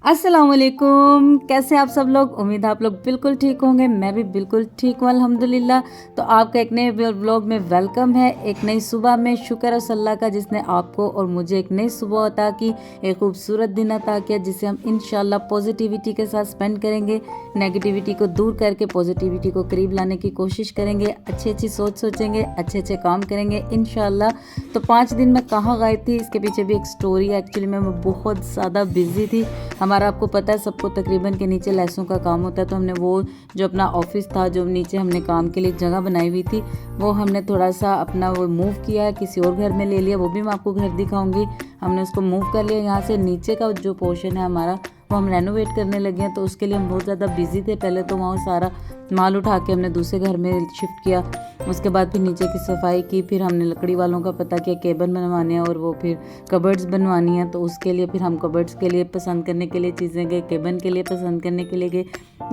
अस्सलाम वालेकुम। कैसे आप सब लोग? उम्मीद है आप लोग बिल्कुल ठीक होंगे। मैं भी बिल्कुल ठीक हूँ अल्हम्दुलिल्लाह। तो आपका एक नए व्लॉग में वेलकम है। एक नई सुबह में शुक्र है उस अल्लाह का जिसने आपको और मुझे एक नई सुबह अता की, एक खूबसूरत दिन अता किया जिसे हम इंशाल्लाह पॉजिटिविटी के साथ स्पेंड करेंगे। नेगेटिविटी को दूर करके पॉजिटिविटी को करीब लाने की कोशिश करेंगे। अच्छी अच्छी सोच सोचेंगे, अच्छे अच्छे काम करेंगे इंशाल्लाह। तो 5 दिन मैं कहाँ गायब थी, इसके पीछे भी एक स्टोरी है। एक्चुअली मैं बहुत ज़्यादा बिजी थी। हमारा आपको पता है सबको तकरीबन के नीचे लैसों का काम होता है, तो हमने वो जो अपना ऑफिस था, जो नीचे हमने काम के लिए जगह बनाई हुई थी, वो हमने थोड़ा सा अपना वो मूव किया है, किसी और घर में ले लिया। वो भी मैं आपको घर दिखाऊंगी। हमने उसको मूव कर लिया। यहाँ से नीचे का जो पोर्शन है हमारा, वो हम रेनोवेट करने लगे हैं, तो उसके लिए हम बहुत ज़्यादा बिजी थे। पहले तो वहाँ सारा माल उठा के हमने दूसरे घर में शिफ्ट किया। उसके बाद फिर नीचे की सफाई की। फिर हमने लकड़ी वालों का पता किया, केबन बनवाने हैं और वो फिर कबर्ड्स बनवानी है। तो उसके लिए फिर हम कबर्ड्स के लिए पसंद करने के लिए चीज़ें गए, केबन के लिए पसंद करने के लिए गए।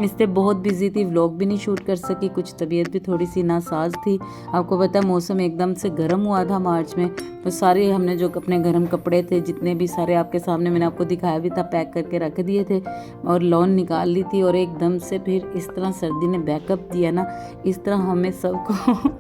इससे बहुत बिजी थी, व्लॉग भी नहीं शूट कर सकी। कुछ तबीयत भी थोड़ी सी नासाज थी। आपको पता है मौसम एकदम से गर्म हुआ था मार्च में। तो सारे हमने जो अपने गर्म कपड़े थे जितने भी सारे आपके सामने मैंने आपको दिखाया भी था, पैक करके रख दिए थे और लॉन निकाल ली थी। और एकदम से फिर इस तरह सर्दी ने बैकअप दिया ना, इस तरह हमें सबको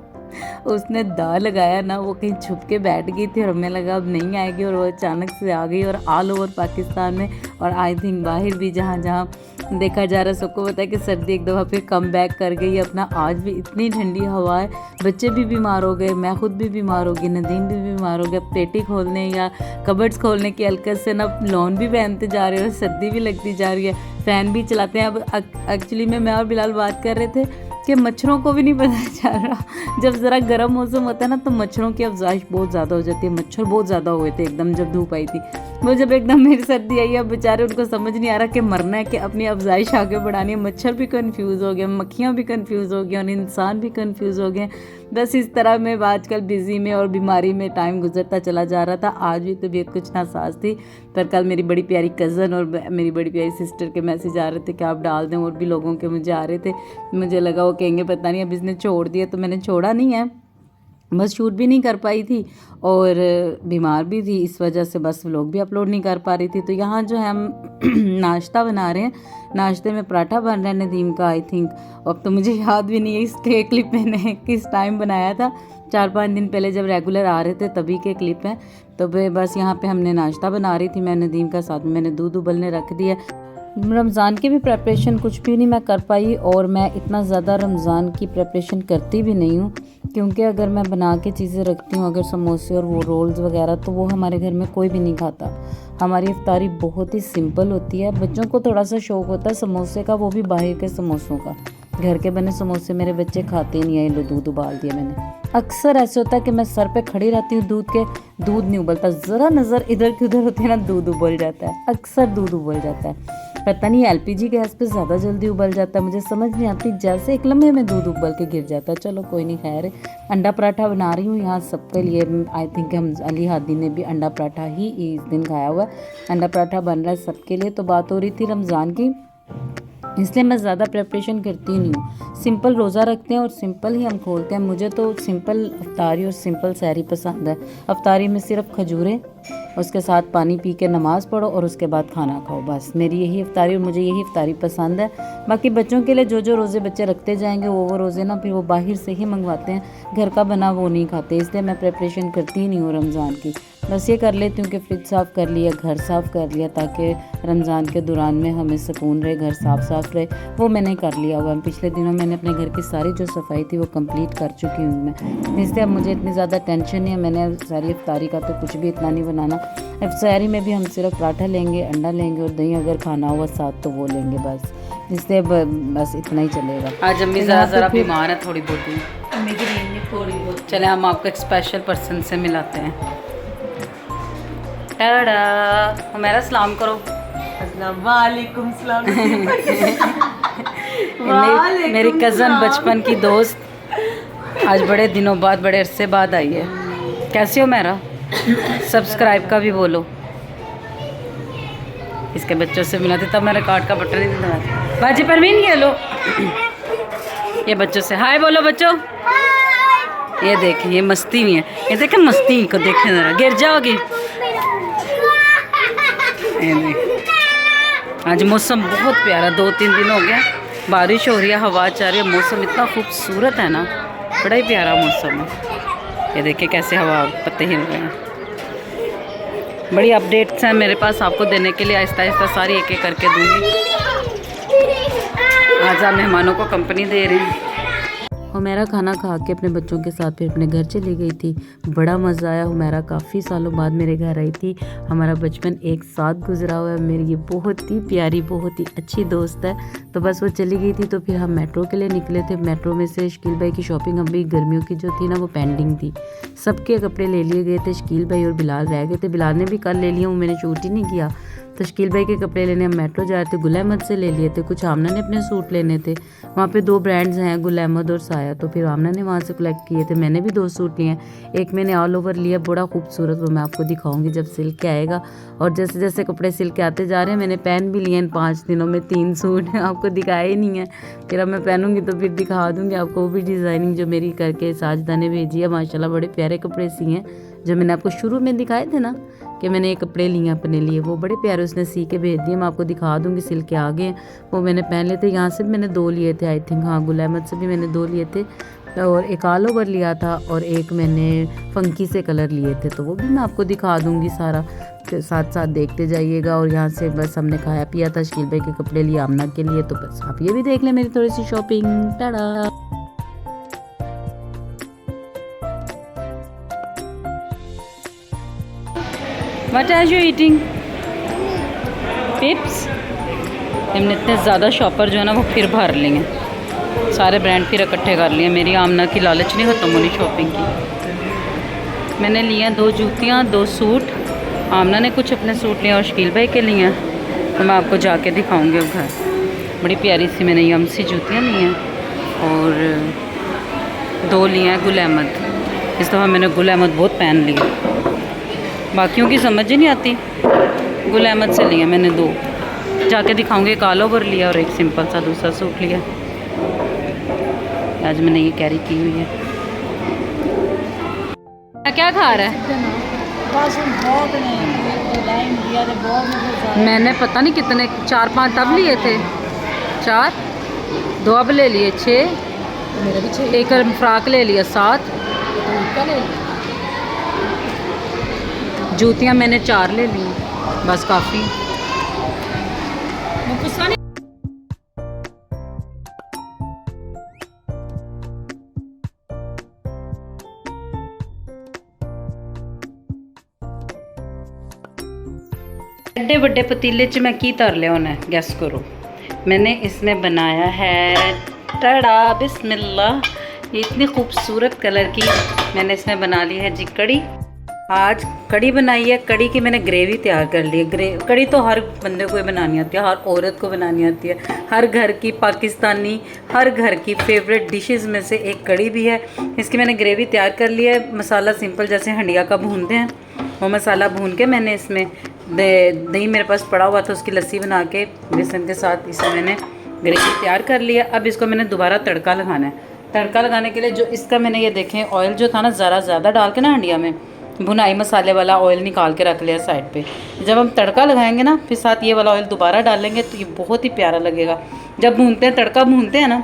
उसने दाव लगाया ना, वो कहीं छुप के बैठ गई थी और हमें लगा अब नहीं आएगी, और वो अचानक से आ गई। और ऑल ओवर पाकिस्तान में और आई थिंक बाहर भी जहाँ जहाँ देखा जा रहा है, सबको पता है कि सर्दी एक दफ़ा फिर कम बैक कर गई अपना। आज भी इतनी ठंडी हवा है, बच्चे भी बीमार हो गए, मैं खुद भी बीमार हो गई, नदीम भी बीमार हो गया। पेटी खोलने या कबर्ड्स खोलने की हलकत से ना लॉन भी पहनते जा रहे हो, सर्दी भी लगती जा रही है, फ़ैन भी चलाते हैं। अब एक्चुअली में मैं और बिलाल बात कर रहे थे कि मच्छरों को भी नहीं पता चल रहा। जब ज़रा गर्म मौसम होता है ना, तो मच्छरों की अफजाइश बहुत ज़्यादा हो जाती है। मच्छर बहुत ज़्यादा हुए थे एकदम जब धूप आई थी। वो जब एकदम मेरी सर्दी आई, अब बेचारे उनको समझ नहीं आ रहा कि मरना है कि अपनी अफजाइश आगे बढ़ानी है। मच्छर भी कंफ्यूज हो गए, मक्खियाँ भी कंफ्यूज हो गई और इंसान भी कंफ्यूज हो गए। बस इस तरह में आजकल बिज़ी में और बीमारी में टाइम गुजरता चला जा रहा था। आज भी तबीयत कुछ नासाज थी, पर कल मेरी बड़ी प्यारी कज़न और मेरी बड़ी प्यारी सिस्टर के मैसेज आ रहे थे कि आप डाल दें, और भी लोगों के मुझे आ रहे थे। मुझे लगा वो कहेंगे पता नहीं अब इसने छोड़ दिया, तो मैंने छोड़ा नहीं है, बस शूट भी नहीं कर पाई थी और बीमार भी थी, इस वजह से बस व्लॉग भी अपलोड नहीं कर पा रही थी। तो यहाँ जो है हम नाश्ता बना रहे हैं। नाश्ते में पराठा बन रहा है नदीम का, आई थिंक। अब तो मुझे याद भी नहीं है इसके क्लिप मैंने किस टाइम बनाया था, 4-5 दिन पहले जब रेगुलर आ रहे थे तभी के क्लिप हैं। तो बस यहाँ पे हमने नाश्ता बना रही थी मैं नदीम का, साथ में मैंने दूध उबलने रख दिया। रमज़ान की भी प्रेपरेशन कुछ भी नहीं मैं कर पाई, और मैं इतना ज़्यादा रमज़ान की प्रेपरेशन करती भी नहीं हूँ, क्योंकि अगर मैं बना के चीज़ें रखती हूँ, अगर समोसे और वो रोल्स वगैरह, तो वो हमारे घर में कोई भी नहीं खाता। हमारी इफ्तारी बहुत ही सिंपल होती है। बच्चों को थोड़ा सा शौक़ होता है समोसे का, वो भी बाहर के समोसों का। घर के बने समोसे मेरे बच्चे खाते नहीं है। लो दूध उबाल दिया मैंने। अक्सर ऐसे होता है कि मैं सर पे खड़ी रहती हूँ, दूध नहीं उबलता। ज़रा नज़र इधर की उधर होती है ना, दूध उबल जाता है, अक्सर दूध उबल जाता है। पता नहीं एलपीजी गैस पे ज़्यादा जल्दी उबल जाता है, मुझे समझ नहीं आती, जैसे एक लम्हे में दूध उबल के गिर जाता है। चलो कोई नहीं, खैर। अंडा पराठा बना रही हूँ यहाँ सबके लिए। आई थिंक हम अली हादी ने भी अंडा पराठा ही इस दिन खाया हुआ है। अंडा पराठा बन रहा है सबके लिए। तो बात हो रही थी रमज़ान की, इसलिए मैं ज़्यादा प्रेपरेशन करती नहीं हूँ। सिंपल रोज़ा रखते हैं और सिंपल ही हम खोलते हैं। मुझे तो सिंपल अफ्तारी और सिंपल सहरी पसंद है। अफ्तारी में सिर्फ खजूरें, उसके साथ पानी पी के नमाज़ पढ़ो और उसके बाद खाना खाओ, बस मेरी यही इफ्तारी, और मुझे यही इफ्तारी पसंद है। बाकी बच्चों के लिए जो जो रोज़े बच्चे रखते जाएंगे वो रोज़े ना फिर वो बाहर से ही मंगवाते हैं, घर का बना वो नहीं खाते। इसलिए मैं प्रेपरेशन करती ही नहीं हूँ रमज़ान की। बस ये कर लेती हूँ कि फ्रिज साफ़ कर लिया, घर साफ़ कर लिया, ताकि रमज़ान के दौरान में हमें सुकून रहे, घर साफ़ रहे। वो मैंने कर लिया हुआ। पिछले दिनों मैंने अपने घर की सारी जो सफाई थी वो कंप्लीट कर चुकी हूँ मैं, इसलिए अब मुझे इतनी ज़्यादा टेंशन नहीं है। मैंने सारी इफ्तारी का तो कुछ भी इतना नहीं बनाना। इफ्तारी में भी हम सिर्फ पराठा लेंगे, अंडा लेंगे और दही अगर खाना हुआ साथ तो वो लेंगे, बस। इसलिए बस इतना ही चलेगा। आज अम्मी ज़रा बीमार है थोड़ी बहुत। चले हम आपको एक स्पेशल पर्सन से मिलाते हैं। टाडा, मेरा सलाम करो। वालेकुम सलाम। मेरी कज़न बचपन की दोस्त आज बड़े दिनों बाद, बड़े अरसे बाद आई है। कैसे हो मेरा? सब्सक्राइब का भी बोलो। इसके बच्चों से मिला था तब मेरे कार्ड का बटन नहीं दबाया। बाजी परवीन ये लो, ये बच्चों से हाय बोलो बच्चों। ये देखें ये मस्ती में है, ये देखें मस्ती को देखें, ज़रा गिर जाओगी। आज मौसम बहुत प्यारा, 2-3 दिन हो गया बारिश हो रही है, हवा चल रही है, मौसम इतना खूबसूरत है ना, बड़ा ही प्यारा मौसम है। ये देखिए कैसे हवा पत्ते हिल रहे हैं। बड़ी अपडेट्स हैं मेरे पास आपको देने के लिए, आहिस्ता आहिस्ता सारी एक एक करके दूँगी। आज आप मेहमानों को कंपनी दे रहे हैं। हुमैरा खाना खा के अपने बच्चों के साथ फिर अपने घर चली गई थी। बड़ा मज़ा आया। हुमैरा काफ़ी सालों बाद मेरे घर आई थी। हमारा बचपन एक साथ गुजरा हुआ है। मेरी ये बहुत ही प्यारी, बहुत ही अच्छी दोस्त है। तो बस वो चली गई थी तो फिर हम मेट्रो के लिए निकले थे। मेट्रो में से शकील भाई की शॉपिंग अभी गर्मियों की जो थी ना वो पेंडिंग थी। सबके कपड़े ले लिए गए थे, शकील भाई और बिलाल रह गए थे। बिलाल ने भी कल ले लिया, वो मैंने शूट ही नहीं किया। तो शकील भाई के कपड़े लेने हम मेट्रो जा रहे थे। गुल अहमद से ले लिए थे, कुछ आमना ने अपने सूट लेने थे। वहाँ पे 2 ब्रांड्स हैं, गुल अहमद और साया। तो फिर आमना ने वहाँ से कलेक्ट किए थे। मैंने भी 2 सूट लिए हैं। एक मैंने ऑल ओवर लिया, बड़ा खूबसूरत, वो मैं आपको दिखाऊंगी जब सिल के आएगा। और जैसे जैसे कपड़े सिल के आते जा रहे हैं, मैंने पहन भी लिए इन 5 दिनों में 3 सूट आपको दिखाए ही नहीं है। फिर अब मैं पहनूंगी तो फिर दिखा दूँगी आपको। वो भी डिज़ाइनिंग जो मेरी करके साजदा ने भेजी है, माशाल्लाह बड़े प्यारे कपड़े सी हैं। जो मैंने आपको शुरू में दिखाए थे ना कि मैंने ये कपड़े लिए अपने लिए, वो बड़े प्यारे उसने सी के भेज दिए। मैं आपको दिखा दूँगी, सिल के आ गए। वो मैंने पहन लिए थे। यहाँ से भी मैंने 2 लिए थे आई थिंक, हाँ गुल अहमद से भी मैंने 2 लिए थे। और एक ऑल ओवर लिया था और एक मैंने फंकी से कलर लिए थे। तो वो भी मैं आपको दिखा दूँगी सारा, तो साथ साथ देखते जाइएगा। और यहाँ से बस हमने खाया पिया था। शकील भाई के कपड़े लिए आमना के लिए। तो बस आप ये भी देख लें मेरी थोड़ी सी shopping. Tata. What are you eating? Pips? हमने इतने ज़्यादा शॉपर जो है ना वो फिर भर लेंगे, सारे ब्रांड फिर इकट्ठे कर लिए। मेरी आमना की लालच नहीं ख़त्म होनी शॉपिंग की। मैंने लिया 2 जूतियाँ, 2 सूट। आमना ने कुछ अपने सूट लिए और शकील भाई के लिए, तो मैं आपको जाके दिखाऊंगी अब घर। बड़ी प्यारी सी मैंने यम सी जूतियाँ ली हैं और 2 लिए हैं गुल अहमद। इस दफ़ा मैंने गुल अहमद बहुत पहन लिए, बाकियों की समझ ही नहीं आती। गुल अहमद से लिया मैंने 2, जाके दिखाऊंगी। एक ऑल ओवर लिया और एक सिंपल सा दूसरा सूट लिया। आज मैंने ये कैरी की हुई है। क्या खा रहा है? मैंने पता नहीं कितने 4-5 टब लिए थे। 4, 2 अब ले लिए 6, एक फ्राक ले लिया 7, जूतियाँ मैंने 4 ले ली, बस काफ़ी। बड़े बड़े पतीले च मैं की तर लिया होना है, गैस करो। मैंने इसमें बनाया है टड़ा बिस्मिल्लाह, ये इतनी खूबसूरत कलर की मैंने इसमें बना ली है जी कड़ी। आज कड़ी बनाई है। कड़ी की मैंने ग्रेवी तैयार कर ली है। कड़ी तो हर बंदे को बनानी आती है, हर औरत को बनानी आती है। हर घर की पाकिस्तानी, हर घर की फेवरेट डिशेस में से एक कड़ी भी है। इसकी मैंने ग्रेवी तैयार कर ली है। मसाला सिंपल जैसे हंडिया का भूनते हैं वो मसाला भून के मैंने इसमें दही मेरे पास पड़ा हुआ था, उसकी लस्सी बना के बेसन के साथ इसे मैंने ग्रेवी तैयार कर लिया। अब इसको मैंने दोबारा तड़का लगाना है। तड़का लगाने के लिए जो इसका मैंने ये देखें ऑयल जो था ना ज़रा ज़्यादा डाल के ना हंडिया में भुनाई मसाले वाला ऑयल निकाल के रख लिया साइड पे। जब हम तड़का लगाएंगे ना फिर साथ ये वाला ऑयल दोबारा डालेंगे तो ये बहुत ही प्यारा लगेगा। जब भूनते हैं तड़का भूनते हैं ना,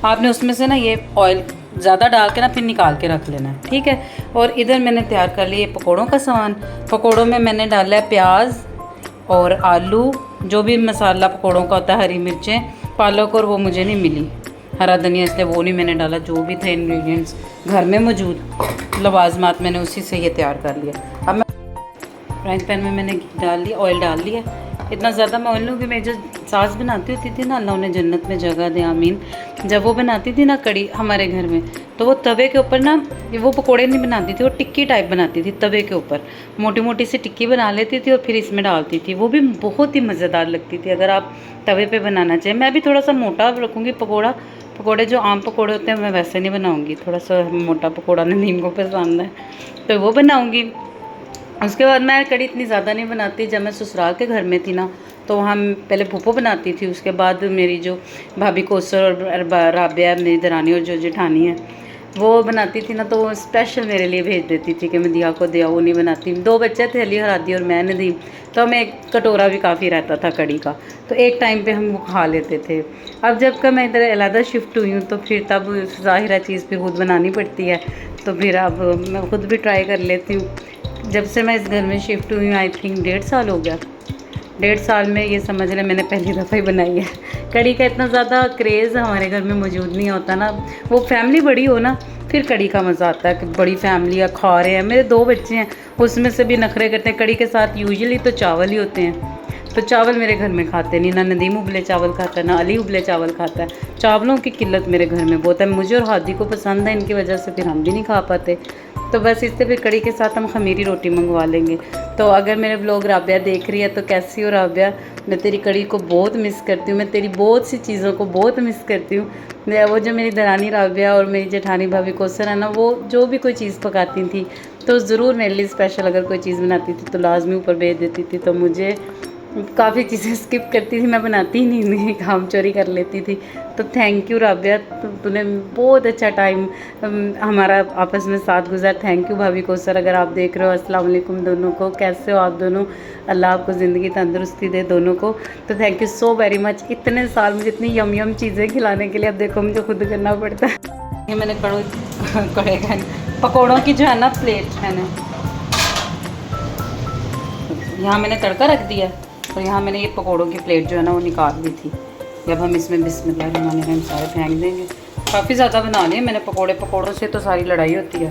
आपने उसमें से ना ये ऑयल ज़्यादा डाल के ना फिर निकाल के रख लेना है, ठीक है। और इधर मैंने तैयार कर लिए पकौड़ों का सामान। पकौड़ों में मैंने डाला है प्याज और आलू, जो भी मसाला पकौड़ों का होता है, हरी मिर्चें, पालक और वो मुझे नहीं मिली, हरा धनिया, इसलिए वो नहीं मैंने डाला। जो भी थे इंग्रेडिएंट्स घर में मौजूद लवाजमात मैंने उसी से ये तैयार कर लिया। अब मैं फ्राइंग पैन में मैंने डाल लिया, ऑयल डाल लिया। इतना ज़्यादा मैं ऑयल लूँगी। मैं जो सास बनाती होती थी ना, अल्लाह उन्हें जन्नत में जगह दे आमीन, जब वो बनाती थी ना कड़ी हमारे घर में, तो वो तवे के ऊपर ना वो पकोड़े नहीं बनाती थी, वो टिक्की टाइप बनाती थी। तवे के ऊपर मोटी मोटी सी टिक्की बना लेती थी और फिर इसमें डालती थी। वो भी बहुत ही मज़ेदार लगती थी अगर आप तवे पे बनाना चाहें। मैं भी थोड़ा सा मोटा रखूँगी पकोड़े जो आम पकोड़े होते हैं मैं वैसे नहीं बनाऊँगी, थोड़ा सा मोटा पकोड़ा नदीम को पसंद है तो वो बनाऊँगी। उसके बाद मैं कड़ी इतनी ज़्यादा नहीं बनाती। जब मैं ससुराल के घर में थी ना तो वहाँ पहले भूपो बनाती थी, उसके बाद मेरी जो भाभी कोसर और राबिया मेरी दरानी और जो जेठानी है वो बनाती थी ना तो वो स्पेशल मेरे लिए भेज देती थी कि मैं दिया को दिया, वो नहीं बनाती। 2 बच्चे थे, अली हरादी और मैं नदीम, तो हमें एक कटोरा भी काफ़ी रहता था कड़ी का, तो एक टाइम पे हम वो खा लेते थे। अब जब का मैं इधर अलहदा शिफ्ट हुई हूँ तो फिर तब ज़ाहिर है चीज़ फिर खुद बनानी पड़ती है, तो फिर अब मैं खुद भी ट्राई कर लेती हूँ। जब से मैं इस घर में शिफ्ट हुई हूँ आई थिंक 1.5 साल हो गया। 1.5 साल में ये समझ लें मैंने पहली दफ़ा ही बनाई है। कड़ी का इतना ज़्यादा क्रेज़ हमारे घर में मौजूद नहीं होता ना, वो फैमिली बड़ी हो ना फिर कड़ी का मज़ा आता है कि बड़ी फैमिली है, खा रहे हैं। मेरे 2 बच्चे हैं, उसमें से भी नखरे करते हैं। कड़ी के साथ यूजुअली तो चावल ही होते हैं, तो चावल मेरे घर में खाते नहीं, ना नदीम उबले चावल खाता है ना अली उबले चावल खाता है। चावलों की किल्लत मेरे घर में बहुत है, मुझे और हादी को पसंद है, इनकी वजह से फिर हम भी नहीं खा पाते। तो बस इससे फिर कड़ी के साथ हम खमीरी रोटी मंगवा लेंगे। तो अगर मेरे ब्लॉग राबिया देख रही है तो कैसी हो राबिया, मैं तेरी कड़ी को बहुत मिस करती हूँ, मैं तेरी बहुत सी चीज़ों को बहुत मिस करती हूँ। वो जो मेरी दरानी राबिया और मेरी जेठानी भाभी कौसर है ना, वो जो भी कोई चीज़ पकाती थी तो ज़रूर मेरे लिए स्पेशल अगर कोई चीज़ बनाती थी तो लाजमी ऊपर भेज देती थी। तो मुझे काफ़ी चीज़ें स्किप करती थी, मैं बनाती ही नहीं थी, काम चोरी कर लेती थी। तो थैंक यू राबिया, तूने बहुत अच्छा टाइम हमारा आपस में साथ गुजार। थैंक यू भाभी को सर, अगर आप देख रहे हो। अस्सलाम वालेकुम दोनों को, कैसे हो आप दोनों? अल्लाह आपको ज़िंदगी तंदुरुस्ती दे दोनों को। तो thank you so very much, इतने साल मुझे इतनी यम यम चीज़ें खिलाने के लिए। अब देखो मुझे खुद करना पड़ता है। ये मैंने कड़े पकौड़ों की जो है ना प्लेट मैंने यहाँ मैंने तड़का रख दिया और यहाँ मैंने ये पकौड़ों की प्लेट जो है ना वो निकाल दी थी। जब हम इसमें बिस्मिल्लाहिर्रहमानिर्रहीम सारे फेंक देंगे। काफ़ी ज़्यादा बना लिए मैंने पकौड़े, पकौड़ों से तो सारी लड़ाई होती है,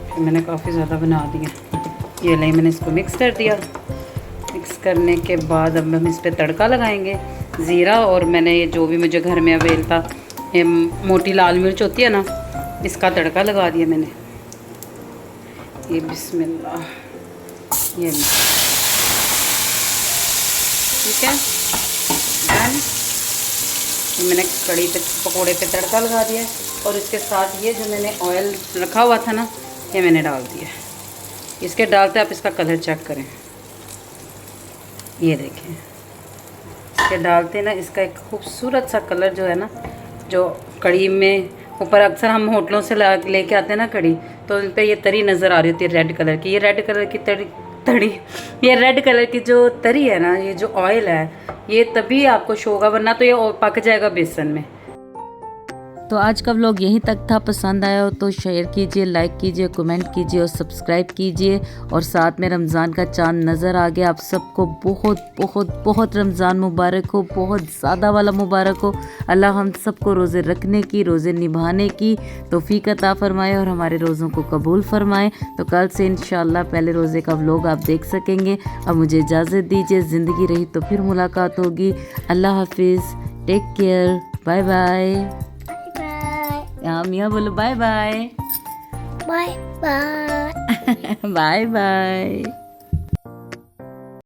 फिर मैंने काफ़ी ज़्यादा बना दिया। ये नहीं, मैंने इसको मिक्स कर दिया। मिक्स करने के बाद अब हम इस पर तड़का लगाएंगे, ज़ीरा और मैंने ये जो भी मुझे घर में अवेल था, ये मोटी लाल मिर्च होती है ना, इसका तड़का लगा दिया मैंने। ये बिस्मिल्लाह, ये ठीक है डन। ये मैंने कड़ी पे पकोड़े पे तड़का लगा दिया और इसके साथ ये जो मैंने ऑयल रखा हुआ था ना, ये मैंने डाल दिया। इसके डालते आप इसका कलर चेक करें, ये देखें, इसके डालते ना इसका एक खूबसूरत सा कलर जो है ना, जो कड़ी में ऊपर अक्सर हम होटलों से लेके आते हैं ना कड़ी, तो उन पर ये तरी नज़र आ रही होती है रेड कलर की। ये रेड कलर की तड़ी ये रेड कलर की जो तरी है ना, ये जो ऑयल है, ये तभी आपको शो होगा, वरना तो ये पक जाएगा बेसन में। तो आज का व्लॉग यहीं तक था। पसंद आया हो तो शेयर कीजिए, लाइक कीजिए, कमेंट कीजिए और सब्सक्राइब कीजिए। और साथ में रमज़ान का चांद नज़र आ गया। आप सबको बहुत बहुत बहुत रमज़ान मुबारक हो, बहुत ज़्यादा वाला मुबारक हो। अल्लाह हम सबको रोज़े रखने की, रोज़े निभाने की तौफीक अता फरमाए और हमारे रोज़ों को कबूल फरमाए। तो कल से इंशाअल्लाह पहले रोज़े का व्लॉग आप देख सकेंगे। अब मुझे इजाज़त दीजिए, ज़िंदगी रही तो फिर मुलाकात होगी। अल्लाह हाफिज़, टेक केयर, बाय बाय। यहाँ मियाँ बोलो bye bye. Bye bye. Bye bye.